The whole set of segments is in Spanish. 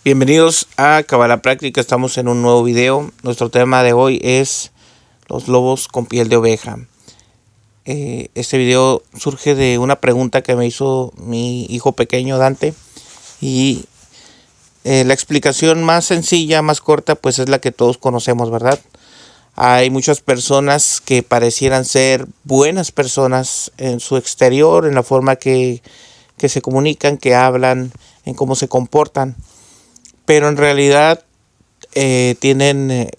Bienvenidos a Cábala Práctica, estamos en un nuevo video. Nuestro tema de hoy es los lobos con piel de oveja. Este video surge de una pregunta que me hizo mi hijo pequeño Dante. Y la explicación más sencilla, más corta, pues es la que todos conocemos, ¿verdad? Hay muchas personas que parecieran ser buenas personas en su exterior, en la forma que se comunican, que hablan, en cómo se comportan. Pero en realidad tienen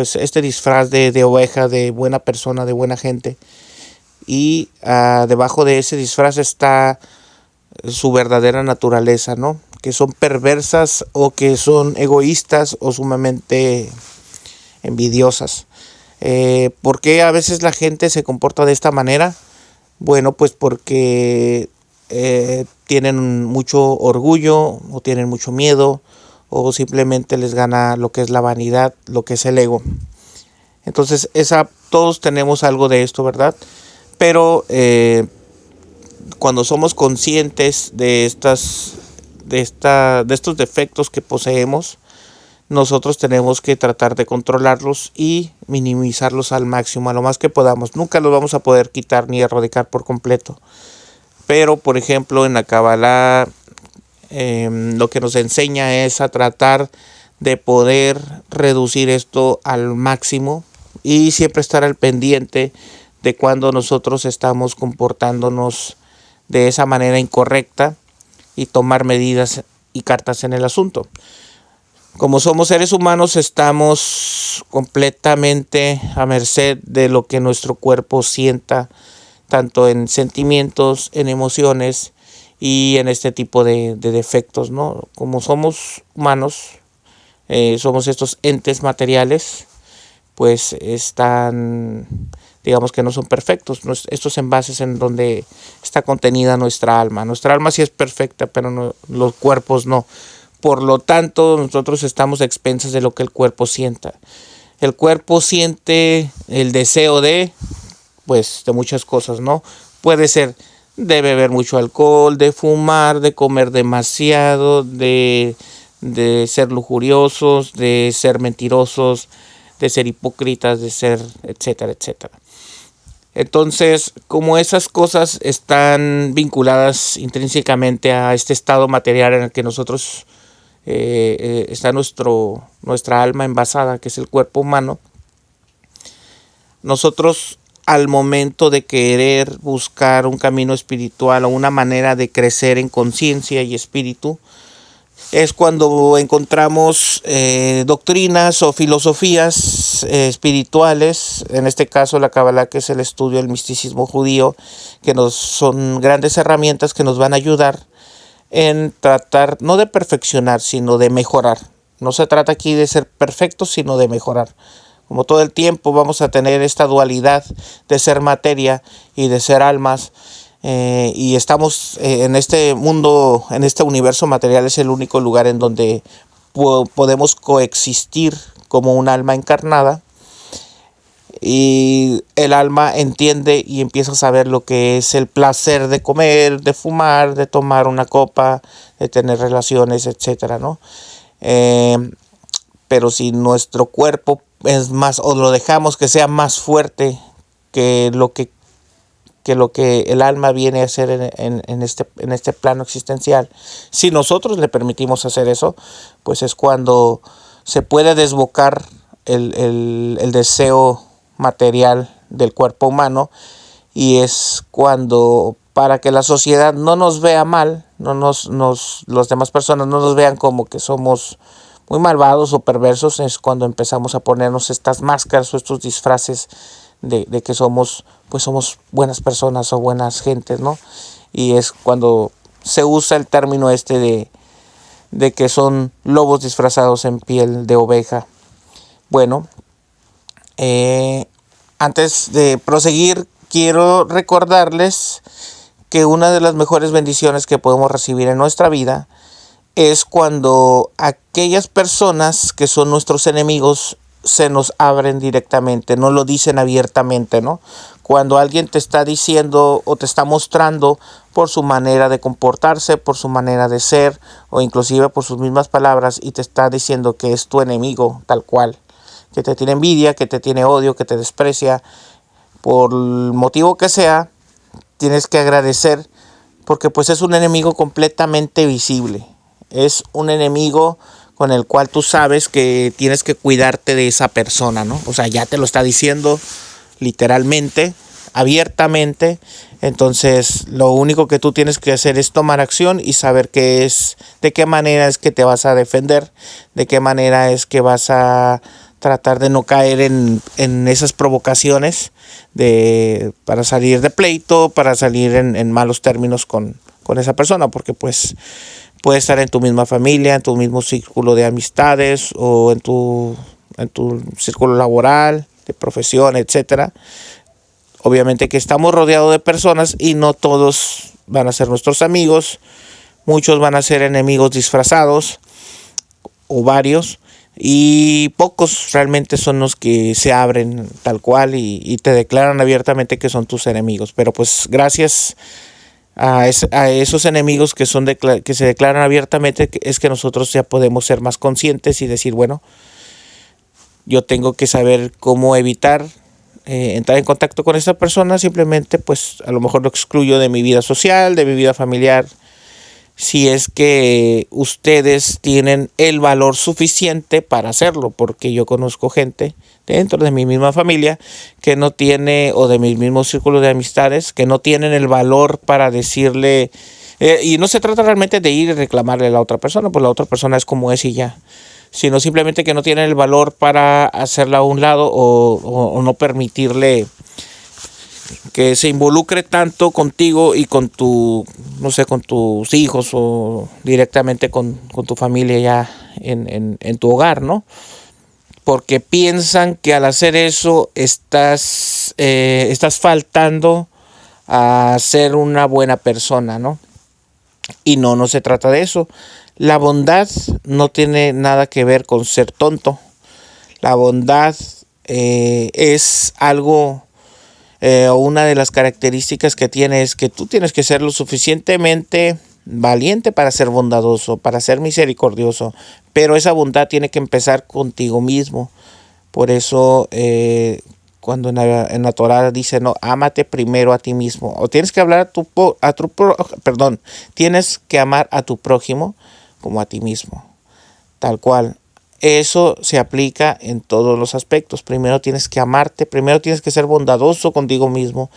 este disfraz de oveja, de buena persona, de buena gente. Y debajo de ese disfraz está su verdadera naturaleza, ¿no? Que son perversas o que son egoístas o sumamente envidiosas. ¿Por qué a veces la gente se comporta de esta manera? Bueno, pues porque tienen mucho orgullo o tienen mucho miedo o simplemente les gana lo que es la vanidad, lo que es el ego. Entonces todos tenemos algo de esto, ¿verdad? Pero cuando somos conscientes de estos defectos que poseemos, nosotros tenemos que tratar de controlarlos y minimizarlos al máximo, a lo más que podamos. Nunca los vamos a poder quitar ni erradicar por completo. Pero, por ejemplo, en la Cábala lo que nos enseña es a tratar de poder reducir esto al máximo y siempre estar al pendiente de cuando nosotros estamos comportándonos de esa manera incorrecta y tomar medidas y cartas en el asunto. Como somos seres humanos, estamos completamente a merced de lo que nuestro cuerpo sienta, tanto en sentimientos, en emociones y en este tipo de defectos, ¿no? Como somos humanos, somos estos entes materiales, pues digamos que no son perfectos. Estos envases en donde está contenida nuestra alma. Nuestra alma sí es perfecta, pero no, los cuerpos no. Por lo tanto, nosotros estamos a expensas de lo que el cuerpo sienta. El cuerpo siente el deseo de muchas cosas, ¿no? Puede ser de beber mucho alcohol, de fumar, de comer demasiado, de ser lujuriosos, de ser mentirosos, de ser hipócritas, de ser etcétera, etcétera. Entonces, como esas cosas están vinculadas intrínsecamente a este estado material en el que nosotros está nuestra alma envasada, que es el cuerpo humano, nosotros al momento de querer buscar un camino espiritual o una manera de crecer en conciencia y espíritu, es cuando encontramos doctrinas o filosofías espirituales, en este caso la Cábala, que es el estudio del misticismo judío, que son grandes herramientas que nos van a ayudar en tratar, no de perfeccionar, sino de mejorar. No se trata aquí de ser perfectos, sino de mejorar. Como todo el tiempo vamos a tener esta dualidad de ser materia y de ser almas, y estamos en este mundo, en este universo material, es el único lugar en donde podemos coexistir como un alma encarnada, y el alma entiende y empieza a saber lo que es el placer de comer, de fumar, de tomar una copa, de tener relaciones, etcétera, ¿no? Pero si nuestro cuerpo es más, o lo dejamos que sea más fuerte que lo que el alma viene a hacer en este plano existencial, si nosotros le permitimos hacer eso, pues es cuando se puede desbocar el deseo material del cuerpo humano, y es cuando, para que la sociedad no nos vea mal, las demás personas no nos vean como que somos muy malvados o perversos, es cuando empezamos a ponernos estas máscaras o estos disfraces de que somos buenas personas o buenas gentes, ¿no? Y es cuando se usa el término de que son lobos disfrazados en piel de oveja. Bueno, antes de proseguir, quiero recordarles que una de las mejores bendiciones que podemos recibir en nuestra vida es cuando aquellas personas que son nuestros enemigos se nos abren directamente, no lo dicen abiertamente, ¿no? Cuando alguien te está diciendo o te está mostrando por su manera de comportarse, por su manera de ser, o inclusive por sus mismas palabras, y te está diciendo que es tu enemigo tal cual, que te tiene envidia, que te tiene odio, que te desprecia, por el motivo que sea, tienes que agradecer, porque pues es un enemigo completamente visible, es un enemigo con el cual tú sabes que tienes que cuidarte de esa persona, ¿no? O sea, ya te lo está diciendo literalmente, abiertamente. Entonces, lo único que tú tienes que hacer es tomar acción y saber de qué manera es que te vas a defender, de qué manera es que vas a tratar de no caer en esas provocaciones para salir de pleito, para salir en malos términos con esa persona, porque pues puede estar en tu misma familia, en tu mismo círculo de amistades o en tu círculo laboral, de profesión, etcétera. Obviamente que estamos rodeados de personas y no todos van a ser nuestros amigos, muchos van a ser enemigos disfrazados o varios, y pocos realmente son los que se abren tal cual y te declaran abiertamente que son tus enemigos. Pero pues gracias a esos enemigos que se declaran abiertamente, es que nosotros ya podemos ser más conscientes y decir, bueno, yo tengo que saber cómo evitar entrar en contacto con esta persona. Simplemente pues a lo mejor lo excluyo de mi vida social, de mi vida familiar, si es que ustedes tienen el valor suficiente para hacerlo, porque yo conozco gente dentro de mi misma familia que no tiene, o de mi mismo círculo de amistades, que no tienen el valor para decirle, y no se trata realmente de ir y reclamarle a la otra persona, pues la otra persona es como es y ya, sino simplemente que no tienen el valor para hacerla a un lado o no permitirle que se involucre tanto contigo y con no sé, con tus hijos o directamente con tu familia ya en tu hogar, ¿no? Porque piensan que al hacer eso estás faltando a ser una buena persona, ¿no? Y no se trata de eso. La bondad no tiene nada que ver con ser tonto. La bondad es algo, una de las características que tiene es que tú tienes que ser lo suficientemente valiente para ser bondadoso, para ser misericordioso, pero esa bondad tiene que empezar contigo mismo. Por eso cuando en la Torah dice, no, ámate primero a ti mismo, o tienes que hablar tienes que amar a tu prójimo como a ti mismo, tal cual. Eso se aplica en todos los aspectos. Primero tienes que amarte, primero tienes que ser bondadoso contigo mismo,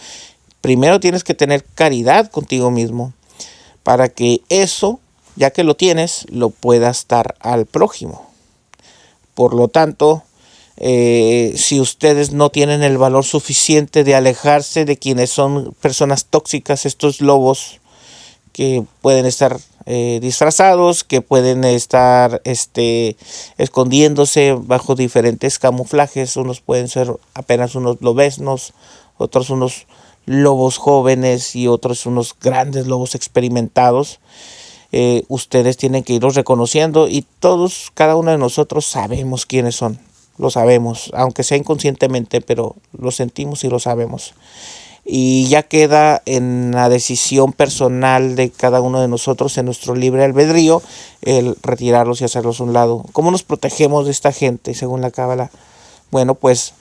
primero tienes que tener caridad contigo mismo, para que eso, ya que lo tienes, lo puedas dar al prójimo. Por lo tanto, si ustedes no tienen el valor suficiente de alejarse de quienes son personas tóxicas, estos lobos que pueden estar disfrazados, que pueden estar escondiéndose bajo diferentes camuflajes, unos pueden ser apenas unos lobeznos, otros unos lobos jóvenes y otros unos grandes lobos experimentados. Ustedes tienen que irlos reconociendo y todos, cada uno de nosotros sabemos quiénes son, lo sabemos, aunque sea inconscientemente, pero lo sentimos y lo sabemos. Y ya queda en la decisión personal de cada uno de nosotros, en nuestro libre albedrío, el retirarlos y hacerlos a un lado. ¿Cómo nos protegemos de esta gente según la Cábala? Bueno, pues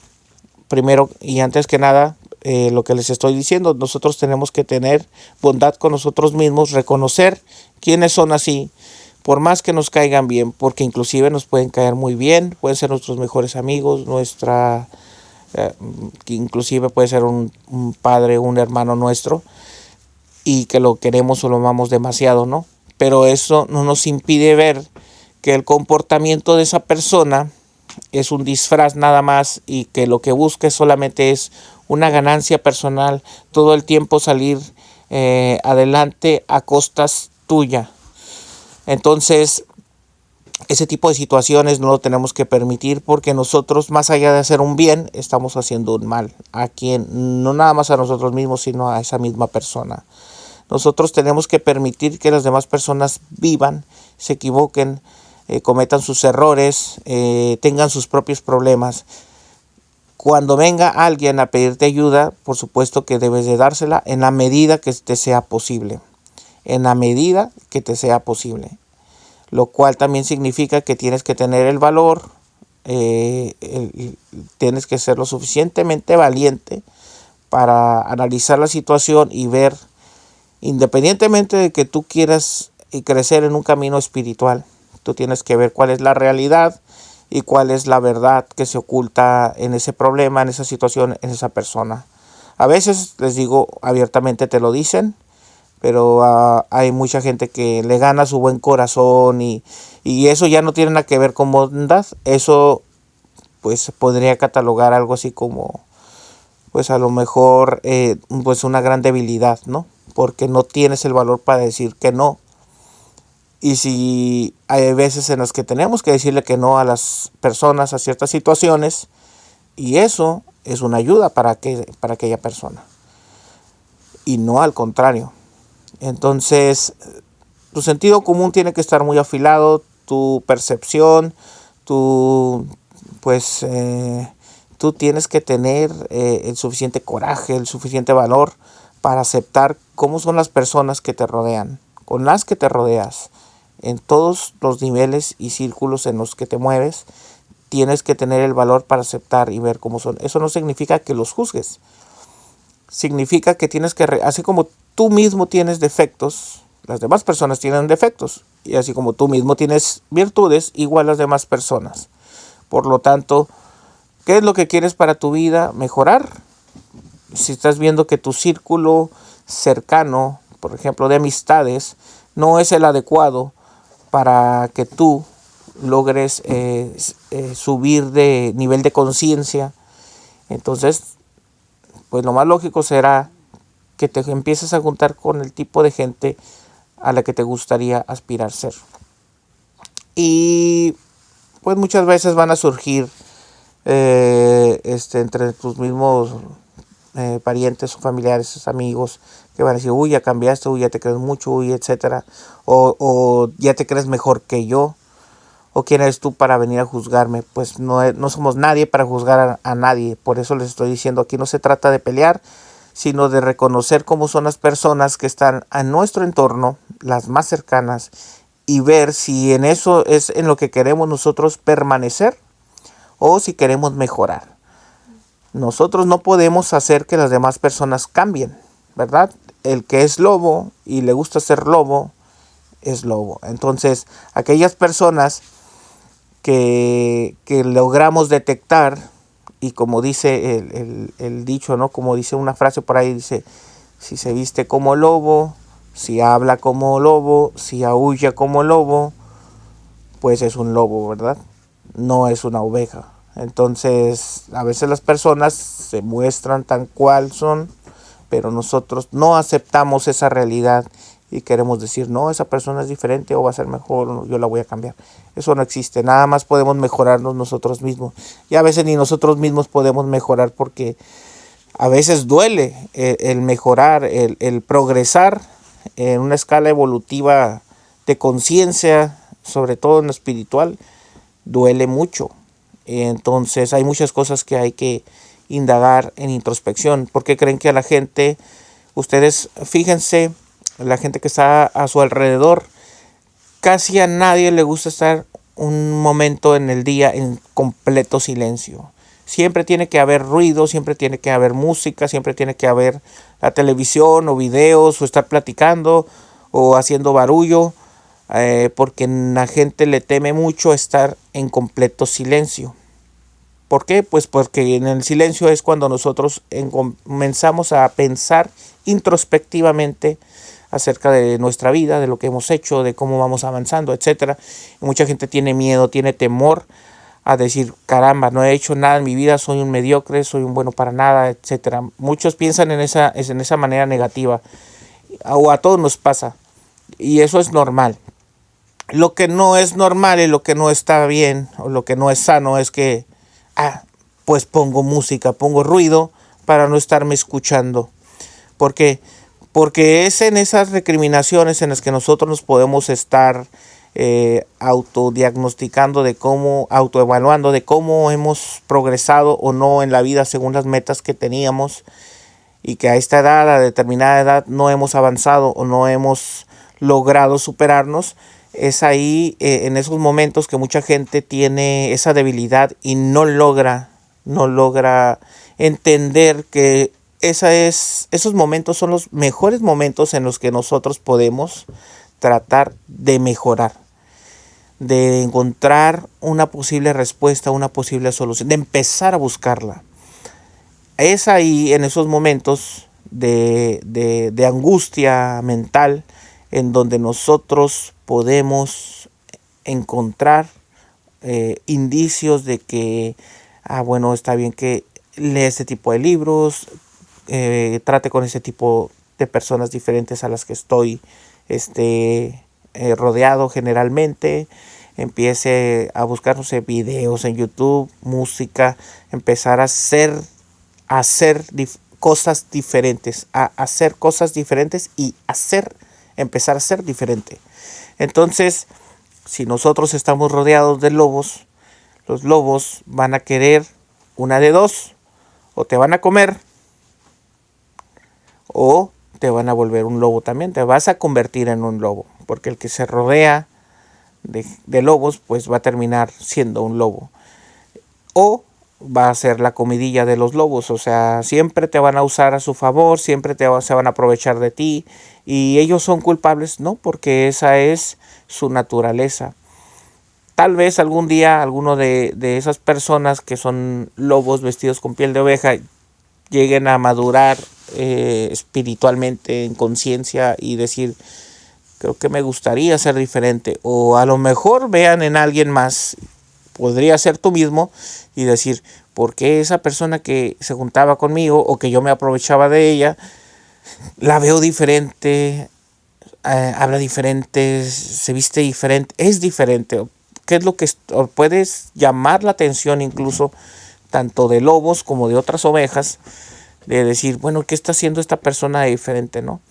primero y antes que nada, lo que les estoy diciendo, nosotros tenemos que tener bondad con nosotros mismos, reconocer quiénes son así, por más que nos caigan bien, porque inclusive nos pueden caer muy bien, pueden ser nuestros mejores amigos, que inclusive puede ser un padre, un hermano nuestro, y que lo queremos o lo amamos demasiado, ¿no? Pero eso no nos impide ver que el comportamiento de esa persona es un disfraz nada más, y que lo que busca solamente es una ganancia personal, todo el tiempo salir adelante a costas tuya. Entonces, ese tipo de situaciones no lo tenemos que permitir, porque nosotros, más allá de hacer un bien, estamos haciendo un mal a quien, no nada más a nosotros mismos, sino a esa misma persona. Nosotros tenemos que permitir que las demás personas vivan, se equivoquen, cometan sus errores, tengan sus propios problemas. Cuando venga alguien a pedirte ayuda, por supuesto que debes de dársela en la medida que te sea posible. En la medida que te sea posible. Lo cual también significa que tienes que tener el valor, tienes que ser lo suficientemente valiente para analizar la situación y ver, independientemente de que tú quieras crecer en un camino espiritual, tú tienes que ver cuál es la realidad y cuál es la verdad que se oculta en ese problema, en esa situación, en esa persona. A veces, les digo abiertamente, te lo dicen, pero hay mucha gente que le gana su buen corazón y eso ya no tiene nada que ver con bondad. Eso pues podría catalogar algo así como, pues a lo mejor, pues una gran debilidad, ¿no? Porque no tienes el valor para decir que no. Y si hay veces en las que tenemos que decirle que no a las personas, a ciertas situaciones, y eso es una ayuda para aquella persona. Y no al contrario. Entonces, tu sentido común tiene que estar muy afilado, tu percepción, tú tienes que tener el suficiente coraje, el suficiente valor para aceptar cómo son las personas que te rodean, con las que te rodeas. En todos los niveles y círculos en los que te mueves, tienes que tener el valor para aceptar y ver cómo son. Eso no significa que los juzgues. Significa que tienes que, así como tú mismo tienes defectos, las demás personas tienen defectos. Y así como tú mismo tienes virtudes, igual las demás personas. Por lo tanto, ¿qué es lo que quieres para tu vida? Mejorar. Si estás viendo que tu círculo cercano, por ejemplo, de amistades, no es el adecuado para que tú logres subir de nivel de conciencia, entonces pues lo más lógico será que te empieces a juntar con el tipo de gente a la que te gustaría aspirar ser. Y pues muchas veces van a surgir entre tus mismos parientes o familiares, amigos, que van a decir, uy, ya cambiaste, uy, ya te crees mucho, uy, etcétera, o ya te crees mejor que yo, o quién eres tú para venir a juzgarme. Pues no somos nadie para juzgar a nadie. Por eso les estoy diciendo, aquí no se trata de pelear, sino de reconocer cómo son las personas que están a nuestro entorno, las más cercanas, y ver si en eso es en lo que queremos nosotros permanecer o si queremos mejorar. Nosotros no podemos hacer que las demás personas cambien, ¿verdad? El que es lobo y le gusta ser lobo, es lobo. Entonces, aquellas personas que logramos detectar, y como dice el dicho, ¿no? Como dice una frase por ahí, dice, si se viste como lobo, si habla como lobo, si aúlla como lobo, pues es un lobo, ¿verdad? No es una oveja. Entonces, a veces las personas se muestran tan cual son, pero nosotros no aceptamos esa realidad y queremos decir, no, esa persona es diferente o va a ser mejor, o yo la voy a cambiar. Eso no existe, nada más podemos mejorarnos nosotros mismos. Y a veces ni nosotros mismos podemos mejorar porque a veces duele el mejorar, el progresar en una escala evolutiva de conciencia, sobre todo en lo espiritual, duele mucho. Entonces hay muchas cosas que hay que indagar en introspección. ¿Por qué creen que a la gente, ustedes fíjense, la gente que está a su alrededor, casi a nadie le gusta estar un momento en el día en completo silencio? Siempre tiene que haber ruido, siempre tiene que haber música, siempre tiene que haber la televisión o videos o estar platicando o haciendo barullo, porque la gente le teme mucho estar en completo silencio. ¿Por qué? Pues porque en el silencio es cuando nosotros comenzamos a pensar introspectivamente acerca de nuestra vida, de lo que hemos hecho, de cómo vamos avanzando, etcétera. Y mucha gente tiene miedo, tiene temor a decir, caramba, no he hecho nada en mi vida, soy un mediocre, soy un bueno para nada, etcétera. Muchos piensan en esa manera negativa, o a todos nos pasa, y eso es normal. Lo que no es normal y lo que no está bien, o lo que no es sano, es que pues pongo música, pongo ruido para no estarme escuchando. ¿Por qué? Porque es en esas recriminaciones en las que nosotros nos podemos estar autodiagnosticando autoevaluando de cómo hemos progresado o no en la vida según las metas que teníamos, y que a esta edad, a determinada edad, no hemos avanzado o no hemos logrado superarnos. Es ahí, en esos momentos, que mucha gente tiene esa debilidad y no logra entender que esos momentos son los mejores momentos en los que nosotros podemos tratar de mejorar, de encontrar una posible respuesta, una posible solución, de empezar a buscarla. Es ahí, en esos momentos de angustia mental, en donde nosotros podemos encontrar indicios de que, bueno, está bien que lea este tipo de libros, trate con ese tipo de personas diferentes a las que estoy rodeado generalmente, empiece a buscar, no sé, videos en YouTube, música, empezar a hacer cosas diferentes, y empezar a ser diferente. Entonces, si nosotros estamos rodeados de lobos, los lobos van a querer una de dos: o te van a comer o te van a volver un lobo también, te vas a convertir en un lobo, porque el que se rodea de lobos pues va a terminar siendo un lobo, o va a ser la comidilla de los lobos. O sea, siempre te van a usar a su favor, siempre se van a aprovechar de ti, y ellos son culpables, ¿no? Porque esa es su naturaleza. Tal vez algún día alguno de esas personas que son lobos vestidos con piel de oveja lleguen a madurar espiritualmente, en conciencia, y decir: creo que me gustaría ser diferente. O a lo mejor vean en alguien más, podría ser tú mismo, y decir: ¿por qué esa persona que se juntaba conmigo o que yo me aprovechaba de ella, la veo diferente, habla diferente, se viste diferente, es diferente? ¿Qué es lo que puedes llamar la atención, incluso tanto de lobos como de otras ovejas, de decir: bueno, ¿qué está haciendo esta persona diferente, no?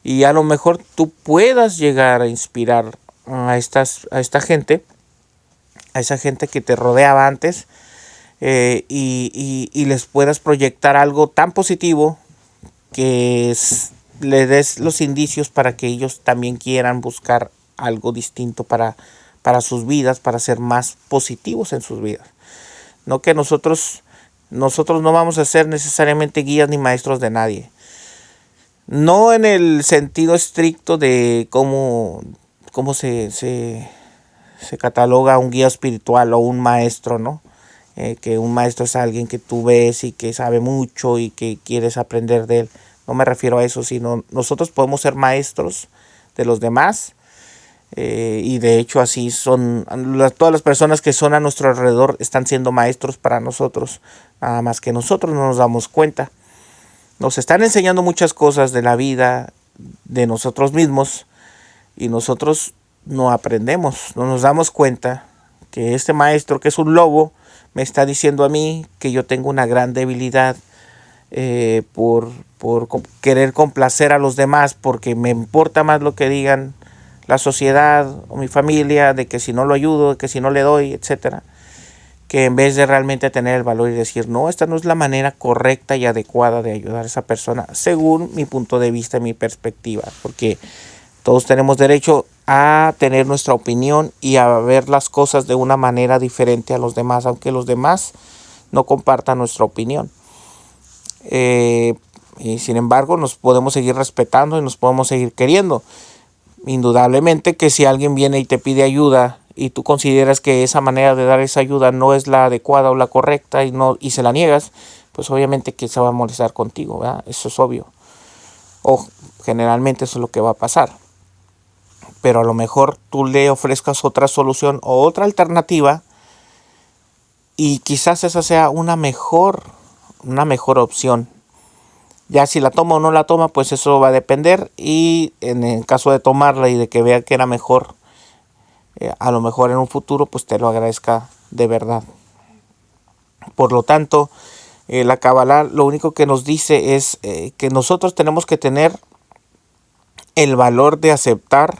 Y a lo mejor tú puedas llegar a inspirar a esta gente, a esa gente que te rodeaba antes, y les puedas proyectar algo tan positivo que le des los indicios para que ellos también quieran buscar algo distinto para sus vidas, para ser más positivos en sus vidas. No que nosotros no vamos a ser necesariamente guías ni maestros de nadie. No en el sentido estricto de cómo se cataloga un guía espiritual o un maestro, ¿no? Que un maestro es alguien que tú ves y que sabe mucho y que quieres aprender de él. No me refiero a eso, sino nosotros podemos ser maestros de los demás, y de hecho así son todas las personas que son a nuestro alrededor, están siendo maestros para nosotros, nada más que nosotros no nos damos cuenta. Nos están enseñando muchas cosas de la vida, de nosotros mismos, y nosotros no aprendemos, no nos damos cuenta que este maestro, que es un lobo, me está diciendo a mí que yo tengo una gran debilidad por querer complacer a los demás, porque me importa más lo que digan la sociedad o mi familia, de que si no lo ayudo, de que si no le doy, etcétera, que en vez de realmente tener el valor y decir: no, esta no es la manera correcta y adecuada de ayudar a esa persona, según mi punto de vista y mi perspectiva, porque todos tenemos derecho a tener nuestra opinión y a ver las cosas de una manera diferente a los demás, aunque los demás no compartan nuestra opinión. Y sin embargo, nos podemos seguir respetando y nos podemos seguir queriendo. Indudablemente que si alguien viene y te pide ayuda y tú consideras que esa manera de dar esa ayuda no es la adecuada o la correcta, y se la niegas, pues obviamente que se va a molestar contigo, ¿verdad? Eso es obvio. O generalmente eso es lo que va a pasar. Pero a lo mejor tú le ofrezcas otra solución o otra alternativa, y quizás esa sea una mejor opción. Ya si la toma o no la toma, pues eso va a depender, y en el caso de tomarla y de que vea que era mejor, a lo mejor en un futuro pues te lo agradezca de verdad. Por lo tanto, la Kabbalah lo único que nos dice es que nosotros tenemos que tener el valor de aceptar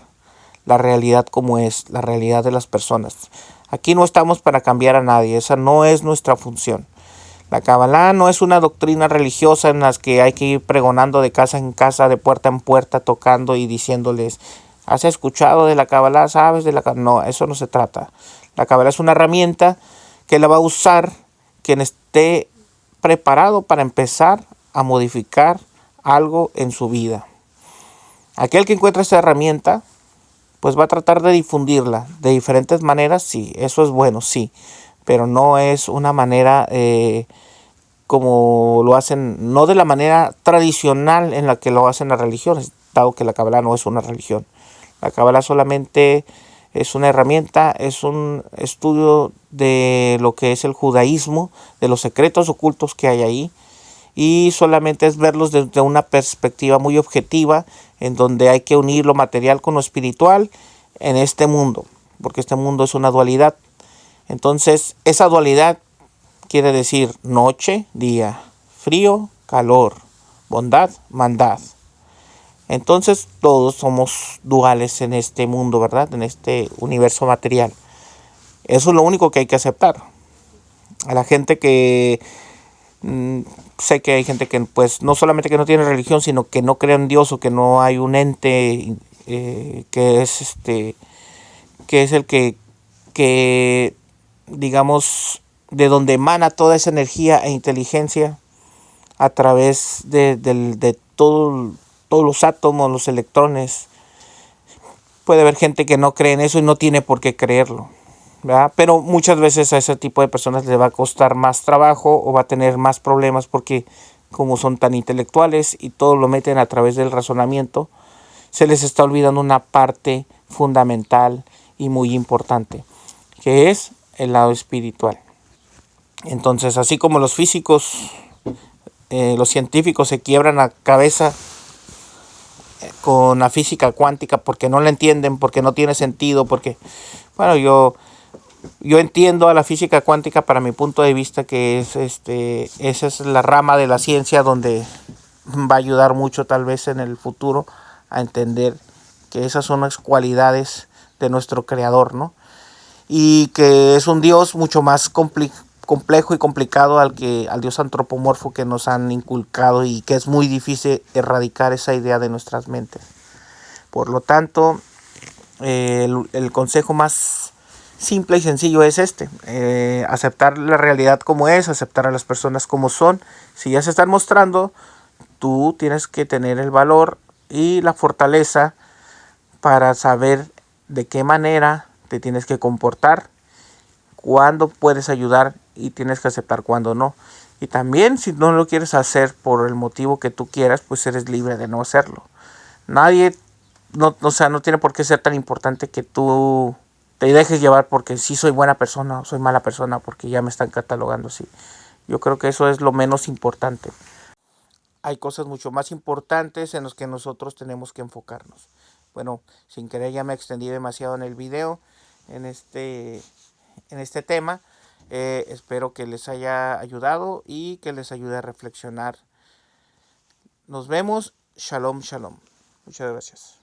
la realidad como es, la realidad de las personas. Aquí no estamos para cambiar a nadie, esa no es nuestra función. La Kabbalah no es una doctrina religiosa en la que hay que ir pregonando de casa en casa, de puerta en puerta, tocando y diciéndoles, ¿has escuchado de la Kabbalah? ¿Sabes de la Kabbalah? No, eso no se trata. La Kabbalah es una herramienta que la va a usar quien esté preparado para empezar a modificar algo en su vida. Aquel que encuentra esta herramienta, pues va a tratar de difundirla de diferentes maneras, sí, eso es bueno, sí, pero no es una manera como lo hacen, no de la manera tradicional en la que lo hacen las religiones, dado que la Kabbalah no es una religión. La Kabbalah solamente es una herramienta, es un estudio de lo que es el judaísmo, de los secretos ocultos que hay ahí, y solamente es verlos desde una perspectiva muy objetiva, en donde hay que unir lo material con lo espiritual en este mundo, porque este mundo es una dualidad. Entonces, esa dualidad quiere decir noche, día, frío, calor, bondad, maldad. Entonces todos somos duales en este mundo, ¿verdad? En este universo material. Eso es lo único que hay que aceptar. A la gente que sé que hay gente que pues no solamente que no tiene religión, sino que no cree en Dios o que no hay un ente que es el que digamos de donde emana toda esa energía e inteligencia a través de todos los átomos, los electrones. Puede haber gente que no cree en eso y no tiene por qué creerlo, ¿verdad? Pero muchas veces a ese tipo de personas le va a costar más trabajo o va a tener más problemas porque como son tan intelectuales y todo lo meten a través del razonamiento, se les está olvidando una parte fundamental y muy importante, que es el lado espiritual. Entonces, así como los físicos, los científicos se quiebran la cabeza con la física cuántica porque no la entienden, porque no tiene sentido, porque, bueno, yo entiendo a la física cuántica para mi punto de vista que esa es la rama de la ciencia donde va a ayudar mucho tal vez en el futuro a entender que esas son las cualidades de nuestro creador, ¿no? Y que es un Dios mucho más complejo y complicado al Dios antropomorfo que nos han inculcado y que es muy difícil erradicar esa idea de nuestras mentes. Por lo tanto, el consejo más simple y sencillo es aceptar la realidad como es, aceptar a las personas como son. Si ya se están mostrando, tú tienes que tener el valor y la fortaleza para saber de qué manera te tienes que comportar, cuándo puedes ayudar y tienes que aceptar cuándo no. Y también si no lo quieres hacer por el motivo que tú quieras, pues eres libre de no hacerlo. Nadie, no tiene por qué ser tan importante que tú te dejes llevar porque sí soy buena persona o soy mala persona porque ya me están catalogando así. Yo creo que eso es lo menos importante. Hay cosas mucho más importantes en las que nosotros tenemos que enfocarnos. Bueno, sin querer ya me extendí demasiado en el video, en este tema. Espero que les haya ayudado y que les ayude a reflexionar. Nos vemos. Shalom, shalom. Muchas gracias.